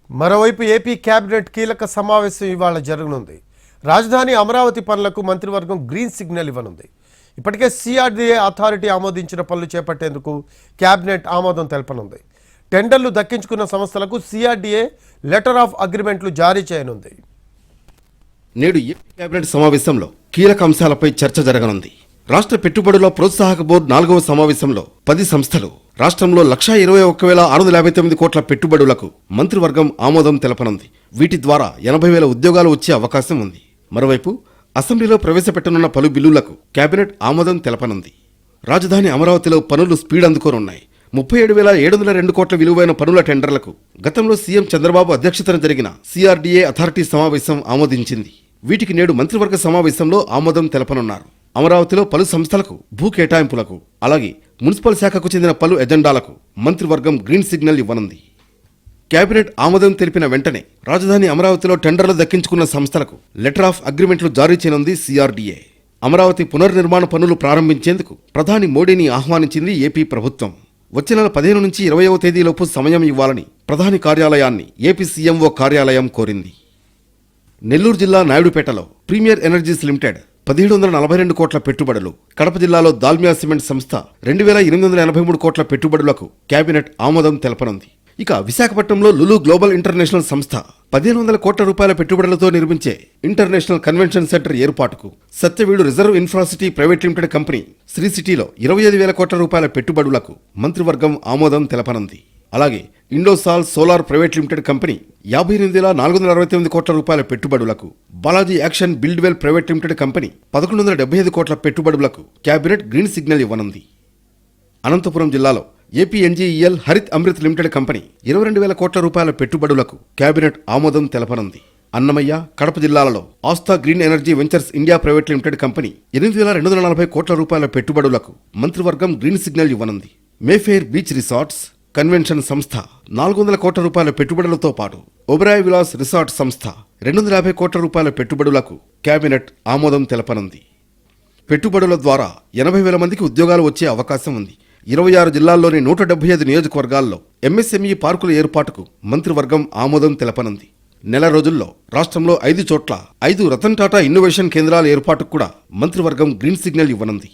మరోవైపు AP cabinet కీలక సమావేశం ఇవాళ జరగనుంది. రాజధాని అమరావతి పనులకు మంత్రివర్గం గ్రీన్ సిగ్నల్ ఇవ్వనుంది. ఇప్పటికే సిఆర్డీఏ అథారిటీ ఆమోదించిన పనులు చేపట్టేందుకు కేబినెట్ ఆమోదం తెలపనుంది. టెండర్లు దక్కించుకున్న సంస్థలకు సిఆర్డీఏ లెటర్ ఆఫ్ అగ్రిమెంట్లు జారీ చేయనుంది. నేడు ఏపీ కేబినెట్ సమావేశంలో కీలక అంశాలపై చర్చ జరగనుంది. రాష్ట్ర పెట్టుబడుల ప్రోత్సాహక బోర్డు 4వ సమావేశంలో 10 సంస్థలు రాష్ట్రంలో 1,21,659 కోట్ల పెట్టుబడులకు మంత్రివర్గం ఆమోదం తెలపనుంది. వీటి ద్వారా 80,000 ఉద్యోగాలు వచ్చే అవకాశం ఉంది. మరోవైపు అసెంబ్లీలో ప్రవేశపెట్టనున్న పలు బిల్లులకు కేబినెట్ ఆమోదం తెలపనుంది. రాజధాని అమరావతిలో పనులు స్పీడ్ అందుకోనున్నాయి. 37,702 కోట్ల విలువైన పనుల టెండర్లకు గతంలో సీఎం చంద్రబాబు అధ్యక్షతన జరిగిన సిఆర్డీఏ అథారిటీ సమావేశం ఆమోదించింది. వీటికి నేడు మంత్రివర్గ సమావేశంలో ఆమోదం తెలపనున్నారు. అమరావతిలో పలు సంస్థలకు భూ కేటాయింపులకు అలాగే మున్సిపల్ శాఖకు చెందిన పలు ఎజెండాలకు మంత్రివర్గం గ్రీన్ సిగ్నల్ ఇవ్వనుంది. కేబినెట్ ఆమోదం తెలిపిన వెంటనే రాజధాని అమరావతిలో టెండర్లు దక్కించుకున్న సంస్థలకు లెటర్ ఆఫ్ అగ్రిమెంట్లు జారీ చేయనుంది సిఆర్డీఏ. అమరావతి పునర్నిర్మాణ పనులు ప్రారంభించేందుకు ప్రధాని మోడీని ఆహ్వానించింది ఏపీ ప్రభుత్వం. వచ్చే నెల 15 నుంచి 20వ తేదీలోపు సమయం ఇవ్వాలని ప్రధాని కార్యాలయాన్ని ఏపీ సీఎంఓ కార్యాలయం కోరింది. నెల్లూరు జిల్లా నాయుడుపేటలో ప్రీమియర్ ఎనర్జీస్ లిమిటెడ్ 1,742 కోట్ల పెట్టుబడులు, కడప జిల్లాలో దాల్మియా సిమెంట్ సంస్థ 2,883 కోట్ల పెట్టుబడులకు కేబినెట్ ఆమోదం తెలపనుంది. ఇక విశాఖపట్నంలో లులు గ్లోబల్ ఇంటర్నేషనల్ సంస్థ 1,500 కోట్ల రూపాయల పెట్టుబడులతో నిర్మించే ఇంటర్నేషనల్ కన్వెన్షన్ సెంటర్ ఏర్పాటుకు, Satyavedu reserve infracity private limited company Sri సిటీలో 25,000 కోట్ల రూపాయల పెట్టుబడులకు మంత్రివర్గం ఆమోదం తెలపనుంది. అలాగే Indosol solar private limited company 58,469 కోట్ల రూపాయల పెట్టుబడులకు, Balaji action buildwell private limited company 1,175 కోట్ల పెట్టుబడులకు కేబినెట్ గ్రీన్ సిగ్నల్ ఇవ్వనుంది. అనంతపురం జిల్లాలో APNGEL Harit Amrit limited company 22,000 కోట్ల రూపాయల పెట్టుబడులకు కేబినెట్ ఆమోదం తెలపనుంది. అన్నమయ్య, కడప జిల్లాలలో Aastha green energy ventures India private limited company 8,240 కోట్ల రూపాయల పెట్టుబడులకు మంత్రివర్గం గ్రీన్ సిగ్నల్ ఇవ్వనుంది. మేఫెయిర్ బీచ్ రిసార్ట్స్ కన్వెన్షన్ సంస్థ 400 కోట్ల రూపాయల పెట్టుబడులతో పాటు ఒబెరాయ్ విలాస్ రిసార్ట్ సంస్థ 250 కోట్ల రూపాయల పెట్టుబడులకు కేబినెట్ ఆమోదం తెలపనుంది. పెట్టుబడుల ద్వారా 80,000 మందికి ఉద్యోగాలు వచ్చే అవకాశం ఉంది. 26 జిల్లాల్లోని 175 నియోజకవర్గాల్లో ఎంఎస్ఎంఈ పార్కుల ఏర్పాటుకు మంత్రివర్గం ఆమోదం తెలపనుంది. నెల రోజుల్లో రాష్ట్రంలో 5 చోట్ల 5 రతన్ టాటా ఇన్నోవేషన్ కేంద్రాల ఏర్పాటుకు కూడా మంత్రివర్గం గ్రీన్ సిగ్నల్ ఇవ్వనుంది.